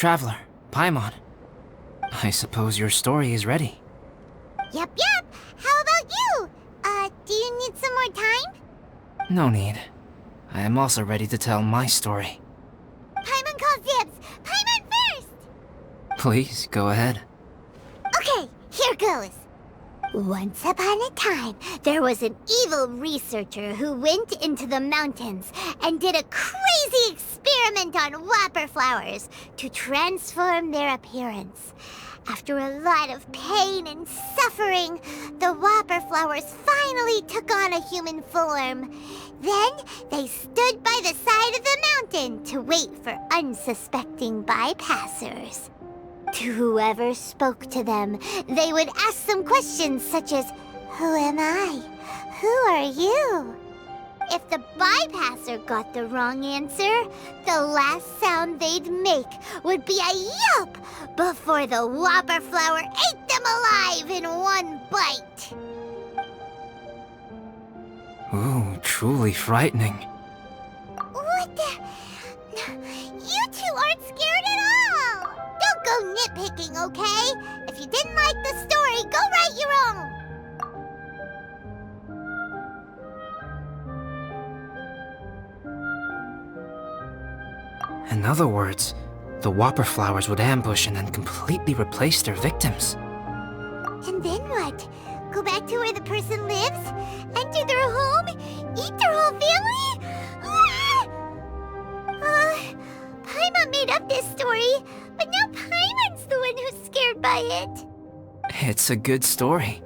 traveler, Paimon. I suppose your story is ready. Yep. How about you? Do you need some more time? No need. I am also ready to tell my story. Paimon calls dibs. Paimon first! Please, go ahead. Okay, here goes. Once upon a time, there was an evil researcher who went into the mountains and did a crazy experiment on whopper flowers to transform their appearance. After a lot of pain and suffering, the whopper flowers finally took on a human form. Then they stood by the side of the mountain to wait for unsuspecting bypassers. To whoever spoke to them, they would ask them questions such as, "Who am I? Who are you?" If the bypasser got the wrong answer, the last sound they'd make would be a yelp before the whopper flower ate them alive in one bite. Ooh, truly frightening. What the? You two aren't scared at all! Don't go nitpicking, okay? If you didn't like the story, go write your own! In other words, the whopper flowers would ambush and then completely replace their victims. And then what? Go back to where the person lives? Enter their home? Eat their whole family? Paimon made up this story, but now Paimon's the one who's scared by it. It's a good story.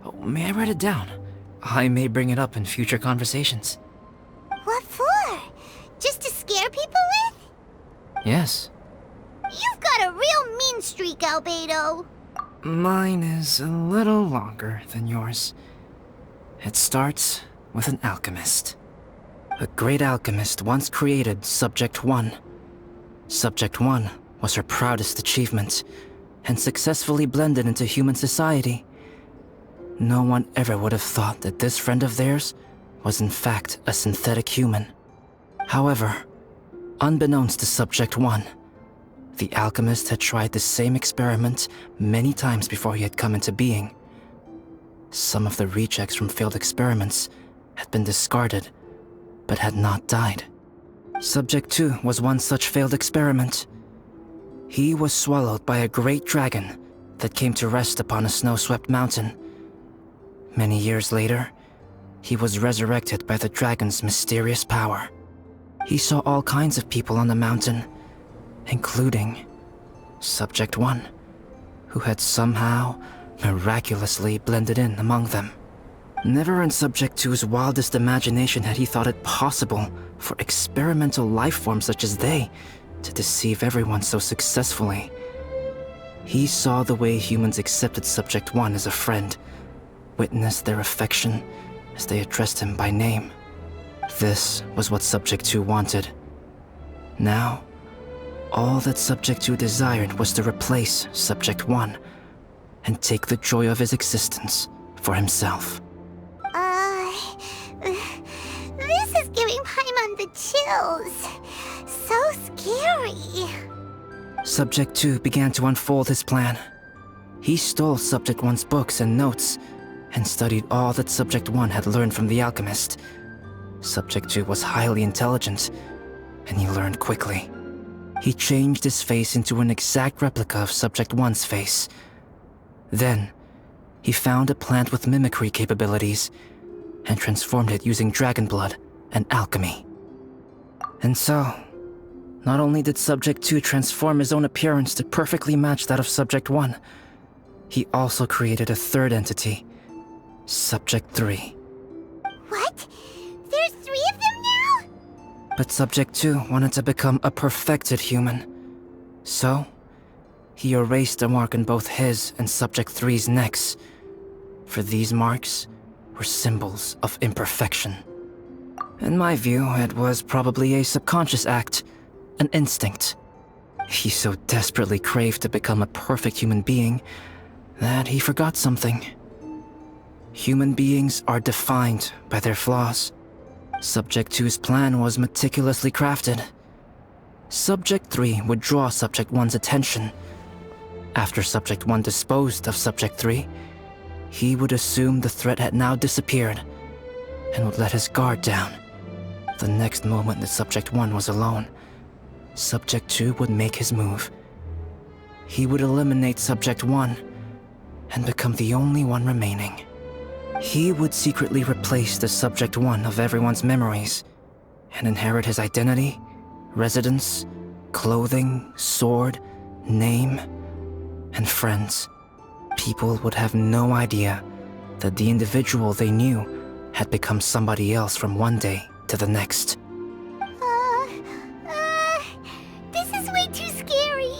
Oh, may I write it down? I may bring it up in future conversations. What for? Just to scare people with? Yes. You've got a real mean streak, Albedo. Mine is a little longer than yours. It starts with an alchemist. A great alchemist once created Subject 1. Subject 1 was her proudest achievement, and successfully blended into human society. No one ever would have thought that this friend of theirs was in fact a synthetic human. However, unbeknownst to Subject 1, the alchemist had tried the same experiment many times before he had come into being. Some of the rejects from failed experiments had been discarded, but had not died. Subject 2 was one such failed experiment. He was swallowed by a great dragon that came to rest upon a snow-swept mountain. Many years later, he was resurrected by the dragon's mysterious power. He saw all kinds of people on the mountain, including Subject 1, who had somehow miraculously blended in among them. Never in Subject 2's wildest imagination had he thought it possible for experimental life forms such as they to deceive everyone so successfully. He saw the way humans accepted Subject 1 as a friend, witnessed their affection as they addressed him by name. This was what Subject 2 wanted. Now, all that Subject 2 desired was to replace Subject 1 and take the joy of his existence for himself. This is giving Paimon the chills. So scary. Subject 2 began to unfold his plan. He stole Subject 1's books and notes and studied all that Subject 1 had learned from the alchemist. Subject 2 was highly intelligent, and he learned quickly. He changed his face into an exact replica of Subject 1's face. Then, he found a plant with mimicry capabilities and transformed it using dragon blood and alchemy. And so, not only did Subject 2 transform his own appearance to perfectly match that of Subject 1, he also created a third entity, Subject 3. What? There's 3 of them now? But Subject 2 wanted to become a perfected human. So, he erased a mark on both his and Subject 3's necks. For these marks were symbols of imperfection. In my view, it was probably a subconscious act, an instinct. He so desperately craved to become a perfect human being that he forgot something. Human beings are defined by their flaws. Subject 2's plan was meticulously crafted. Subject 3 would draw Subject 1's attention. After Subject 1 disposed of Subject 3, he would assume the threat had now disappeared and would let his guard down. The next moment that Subject 1 was alone, Subject 2 would make his move. He would eliminate Subject 1 and become the only one remaining. He would secretly replace the Subject 1 of everyone's memories and inherit his identity, residence, clothing, sword, name, and friends. People would have no idea that the individual they knew had become somebody else from one day to the next. This is way too scary.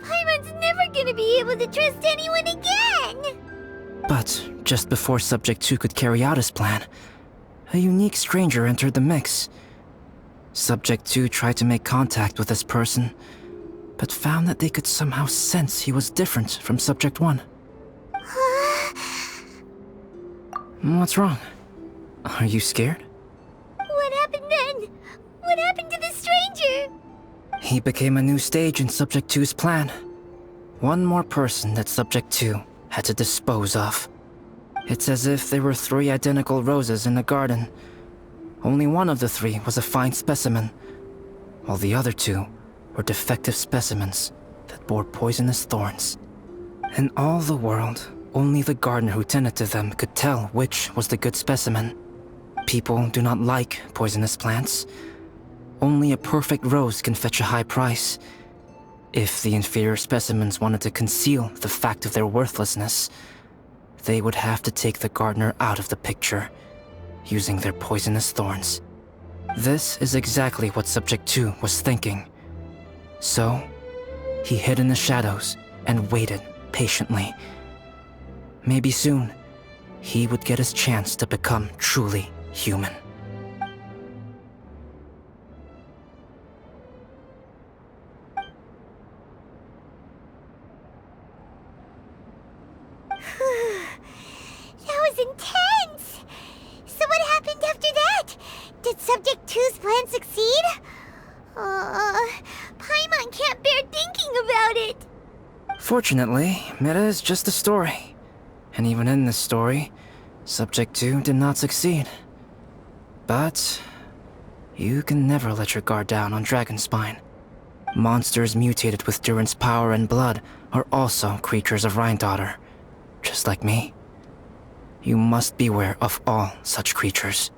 Paimon's never gonna be able to trust anyone again. But just before Subject 2 could carry out his plan, a unique stranger entered the mix. Subject 2 tried to make contact with this person, but found that they could somehow sense he was different from Subject 1. What's wrong? Are you scared? What happened then? What happened to the stranger? He became a new stage in Subject 2's plan. One more person that Subject 2 had to dispose of. It's as if there were 3 identical roses in a garden. Only one of the 3 was a fine specimen, while the other 2 were defective specimens that bore poisonous thorns. In all the world, only the gardener who tended to them could tell which was the good specimen. People do not like poisonous plants. Only a perfect rose can fetch a high price. If the inferior specimens wanted to conceal the fact of their worthlessness, they would have to take the gardener out of the picture, using their poisonous thorns. This is exactly what Subject 2 was thinking. So, he hid in the shadows and waited patiently. Maybe soon, he would get his chance to become truly human. That was intense! So what happened after that? Did Subject 2's plan succeed? Paimon can't bear thinking about it. Fortunately, it is just a story. And even in this story, Subject 2 did not succeed. But you can never let your guard down on Dragonspine. Monsters mutated with Durin's power and blood are also creatures of Rhine-Daughter, just like me. You must beware of all such creatures.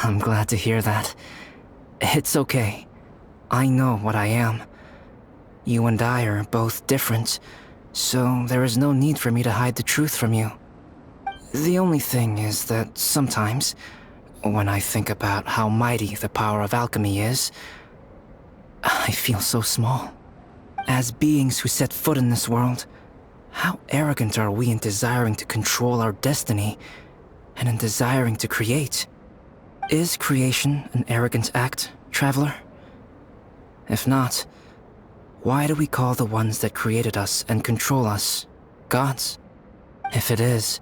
I'm glad to hear that. It's okay. I know what I am. You and I are both different, so there is no need for me to hide the truth from you. The only thing is that sometimes, when I think about how mighty the power of alchemy is, I feel so small. As beings who set foot in this world, how arrogant are we in desiring to control our destiny and in desiring to create? Is creation an arrogant act, traveler? If not, why do we call the ones that created us and control us gods? If it is,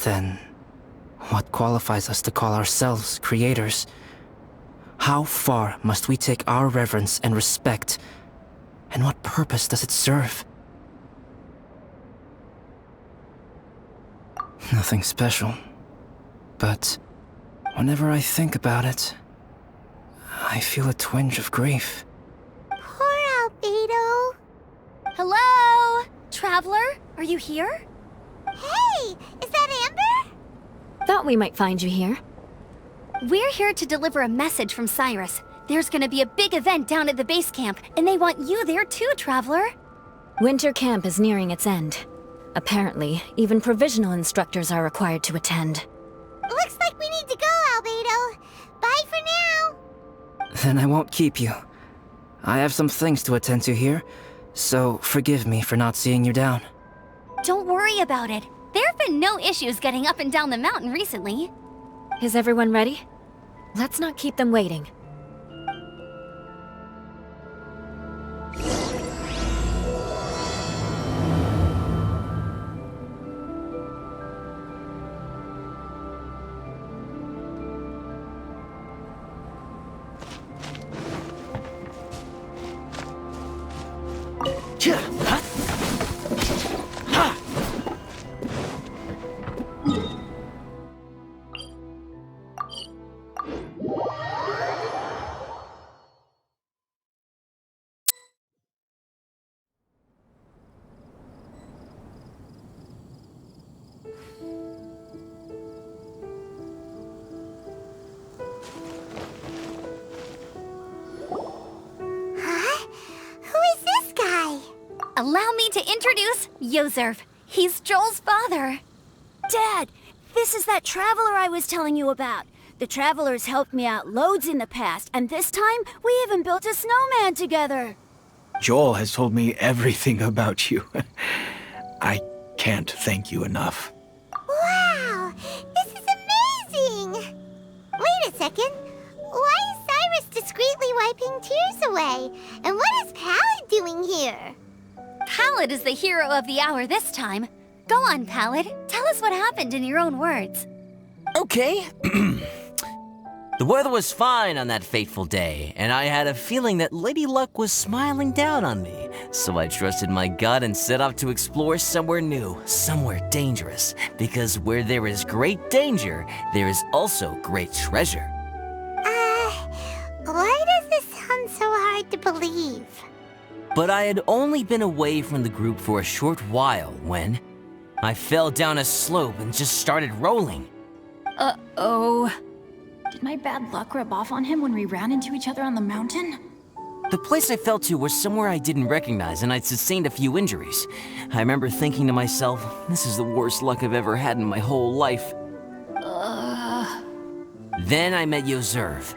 then what qualifies us to call ourselves creators? How far must we take our reverence and respect, and what purpose does it serve? Nothing special, but whenever I think about it, I feel a twinge of grief. Poor Albedo. Hello? Traveler, are you here? Hey, is that Amber? Thought we might find you here. We're here to deliver a message from Cyrus. There's gonna be a big event down at the base camp, and they want you there too, Traveler. Winter camp is nearing its end. Apparently, even provisional instructors are required to attend. Looks like we need to go, Albedo. Bye for now. Then I won't keep you. I have some things to attend to here, so forgive me for not seeing you down. Don't worry about it. There have been no issues getting up and down the mountain recently. Is everyone ready? Let's not keep them waiting. Allow me to introduce Yozerv. He's Joel's father. Dad, this is that traveler I was telling you about. The traveler's helped me out loads in the past, and this time we even built a snowman together. Joel has told me everything about you. I can't thank you enough. Wow, this is amazing! Wait a second. Why is Cyrus discreetly wiping tears away? And what is Pallid doing here? Pallid is the hero of the hour this time. Go on, Pallid. Tell us what happened in your own words. Okay. The weather was fine on that fateful day, and I had a feeling that Lady Luck was smiling down on me. So I trusted my gut and set off to explore somewhere new, somewhere dangerous. Because where there is great danger, there is also great treasure. Why does this sound so hard to believe? But I had only been away from the group for a short while when I fell down a slope and just started rolling. Uh-oh. Did my bad luck rub off on him when we ran into each other on the mountain? The place I fell to was somewhere I didn't recognize, and I'd sustained a few injuries. I remember thinking to myself, this is the worst luck I've ever had in my whole life. Then I met Yozerv.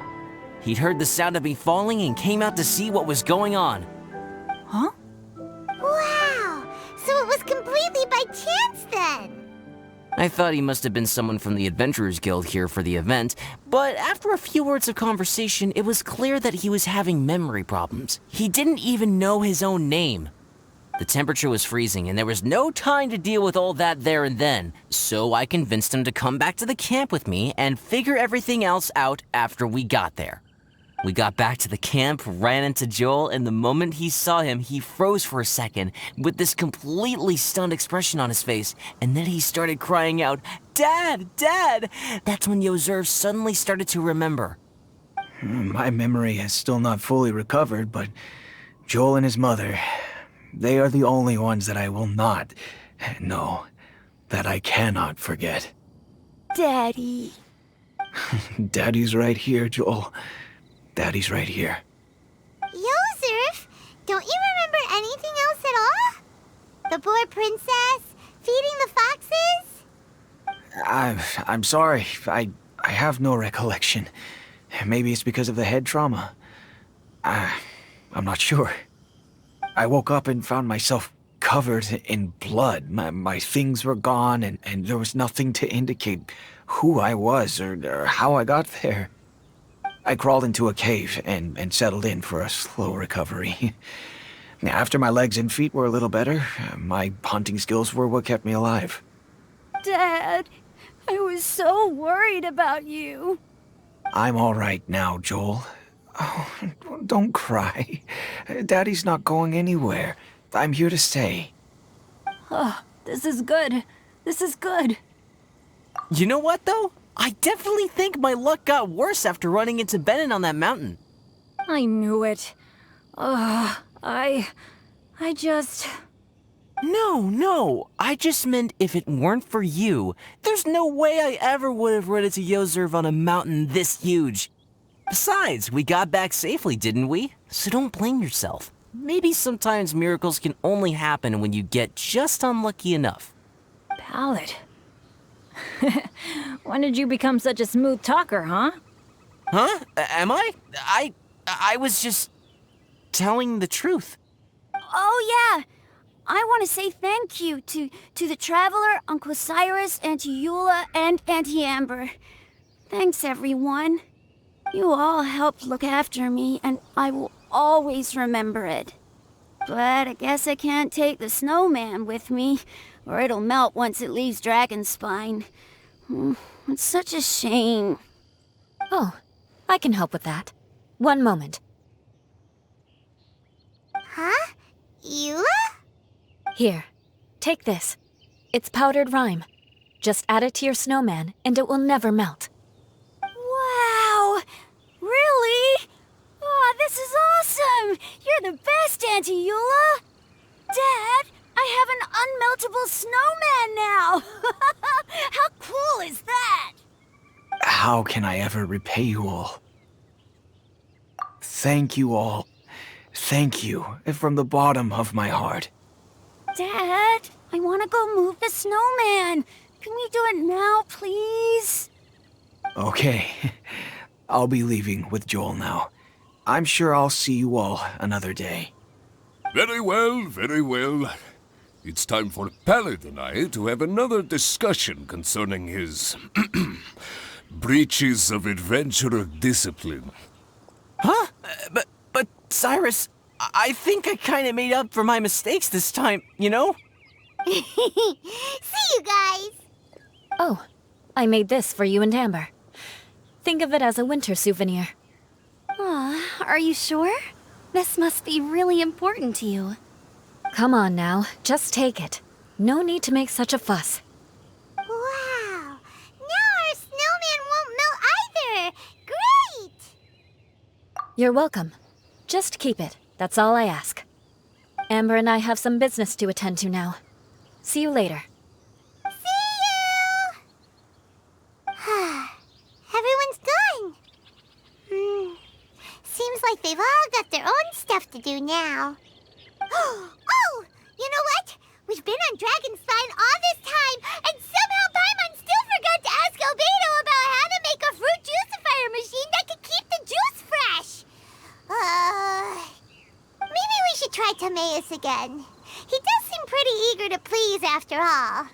He'd heard the sound of me falling and came out to see what was going on. Huh? Wow, so it was completely by chance then. I thought he must have been someone from the Adventurers Guild here for the event, but after a few words of conversation, it was clear that he was having memory problems. He didn't even know his own name. The temperature was freezing, and there was no time to deal with all that there and then, so I convinced him to come back to the camp with me and figure everything else out after we got there. We got back to the camp, ran into Joel, and the moment he saw him, he froze for a second with this completely stunned expression on his face, and then he started crying out, "Dad! Dad!" That's when Yozerv suddenly started to remember. My memory has still not fully recovered, but Joel and his mother, they are the only ones that I will not, no, that I cannot forget. Daddy. Daddy's right here, Joel. Daddy's right here. Yozerv, don't you remember anything else at all? The poor princess, feeding the foxes? I'm sorry. I have no recollection. Maybe it's because of the head trauma. I'm not sure. I woke up and found myself covered in blood. My things were gone, and there was nothing to indicate who I was or how I got there. I crawled into a cave and settled in for a slow recovery. After my legs and feet were a little better, my hunting skills were what kept me alive. Dad, I was so worried about you. I'm all right now, Joel. Oh, don't cry. Daddy's not going anywhere. I'm here to stay. Oh, this is good. This is good. You know what, though? I definitely think my luck got worse after running into Benin on that mountain. I knew it. I just... No. I just meant if it weren't for you, there's no way I ever would have run into Yozerv on a mountain this huge. Besides, we got back safely, didn't we? So don't blame yourself. Maybe sometimes miracles can only happen when you get just unlucky enough. Pallid. When did you become such a smooth talker, huh? Huh? Am I? I was just telling the truth. Oh, yeah. I want to say thank you to the Traveler, Uncle Cyrus, Auntie Eula, and Auntie Amber. Thanks, everyone. You all helped look after me, and I will always remember it. But I guess I can't take the snowman with me, or it'll melt once it leaves Dragonspine. It's such a shame. Oh, I can help with that. One moment. Huh? Eula? Here, take this. It's powdered rime. Just add it to your snowman, and it will never melt. Wow! Really? Oh, this is awesome! You're the best, Auntie Eula! Dad, I have an unmeltable snowman now! How cool is that? How can I ever repay you all? Thank you all. Thank you from the bottom of my heart. Dad, I want to go move the snowman. Can we do it now, please? Okay, I'll be leaving with Joel now. I'm sure I'll see you all another day. Very well, very well. It's time for Pallet and I to have another discussion concerning his breaches of adventurer discipline. Huh? But Cyrus, I think I kind of made up for my mistakes this time, you know? See you guys! Oh, I made this for you and Amber. Think of it as a winter souvenir. Aw, are you sure? This must be really important to you. Come on now, just take it. No need to make such a fuss. Wow! Now our snowman won't melt either! Great! You're welcome. Just keep it. That's all I ask. Amber and I have some business to attend to now. See you later. See you! Everyone's gone. Seems like they've all got their own stuff to do now. Oh! You know what? We've been on Dragonspine all this time, and somehow Paimon still forgot to ask Albedo about how to make a fruit juicifier machine that could keep the juice fresh. Maybe we should try Timaeus again. He does seem pretty eager to please after all.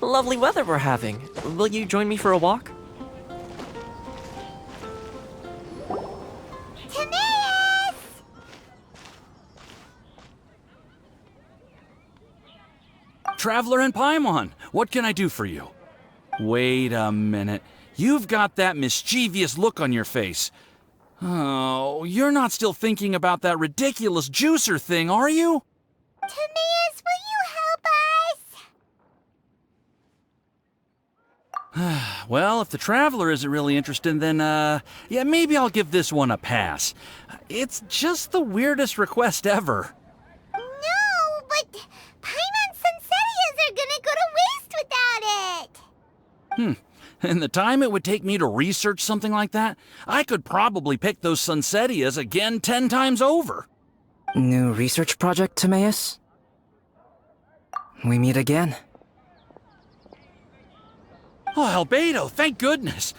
Lovely weather we're having. Will you join me for a walk? Timaeus! Traveler and Paimon, what can I do for you? Wait a minute. You've got that mischievous look on your face. Oh, you're not still thinking about that ridiculous juicer thing, are you? Timaeus, will you help us? Well, if the Traveler isn't really interested, then, yeah, maybe I'll give this one a pass. It's just the weirdest request ever. No, but Paimon's Sunsettias are gonna go to waste without it. And the time it would take me to research something like that, I could probably pick those Sunsettias again 10 times over. New research project, Timaeus? We meet again. Oh, Albedo, thank goodness.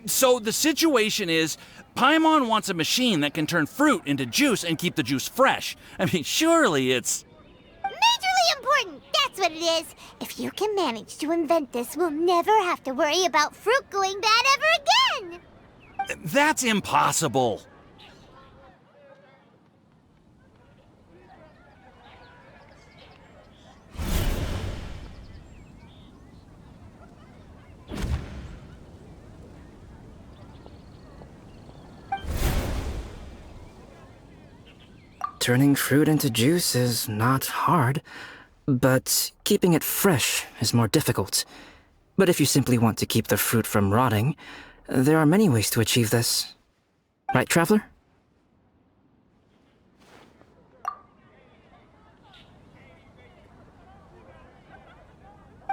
So the situation is, Paimon wants a machine that can turn fruit into juice and keep the juice fresh. I mean, surely it's... Majorly important, that's what it is. If you can manage to invent this, we'll never have to worry about fruit going bad ever again. That's impossible. Turning fruit into juice is not hard, but keeping it fresh is more difficult. But if you simply want to keep the fruit from rotting, there are many ways to achieve this. Right, Traveler?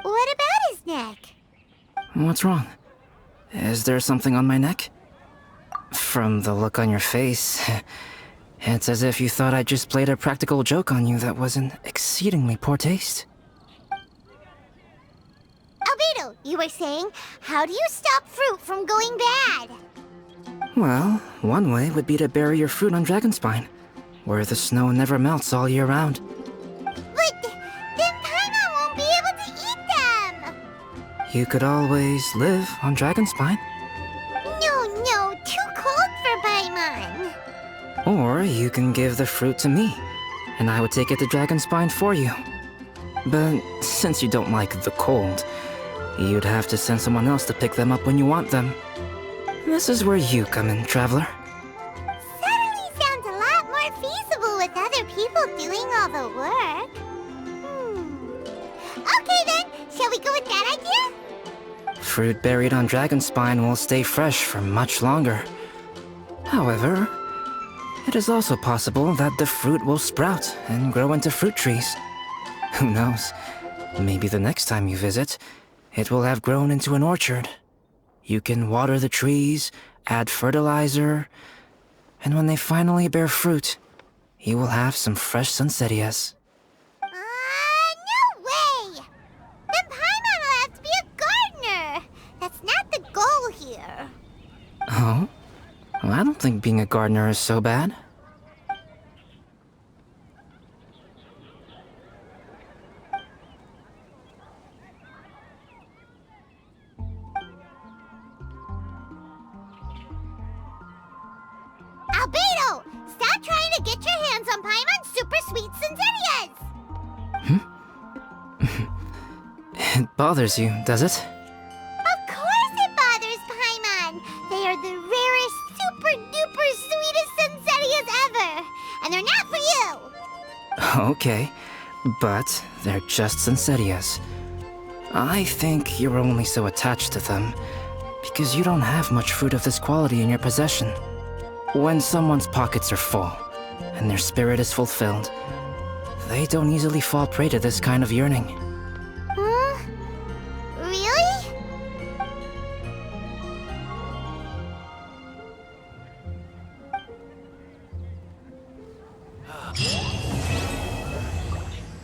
What about his neck? What's wrong? Is there something on my neck? From the look on your face, it's as if you thought I just played a practical joke on you that was in exceedingly poor taste. Albedo, you were saying, how do you stop fruit from going bad? Well, one way would be to bury your fruit on Dragonspine, where the snow never melts all year round. But then Paimon won't be able to eat them! You could always live on Dragonspine. No, too cold for Paimon. Or you can give the fruit to me, and I would take it to Dragonspine for you. But since you don't like the cold, you'd have to send someone else to pick them up when you want them. This is where you come in, Traveler. Suddenly sounds a lot more feasible with other people doing all the work. Okay then, shall we go with that idea? Fruit buried on Dragonspine will stay fresh for much longer. However, it is also possible that the fruit will sprout and grow into fruit trees. Who knows? Maybe the next time you visit, it will have grown into an orchard. You can water the trees, add fertilizer, and when they finally bear fruit, you will have some fresh sunsettias. No way! Then Paimon will have to be a gardener! That's not the goal here. Oh? Well, I don't think being a gardener is so bad. Albedo! Stop trying to get your hands on Paimon's super sweet Sensitias! It bothers you, does it? Of course it bothers Paimon! They are the rarest, super duper sweetest Sensitias ever! And they're not for you! Okay, but they're just Sensitias. I think you're only so attached to them because you don't have much fruit of this quality in your possession. When someone's pockets are full and their spirit is fulfilled, they don't easily fall prey to this kind of yearning. Really?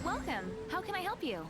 Welcome. How can I help you?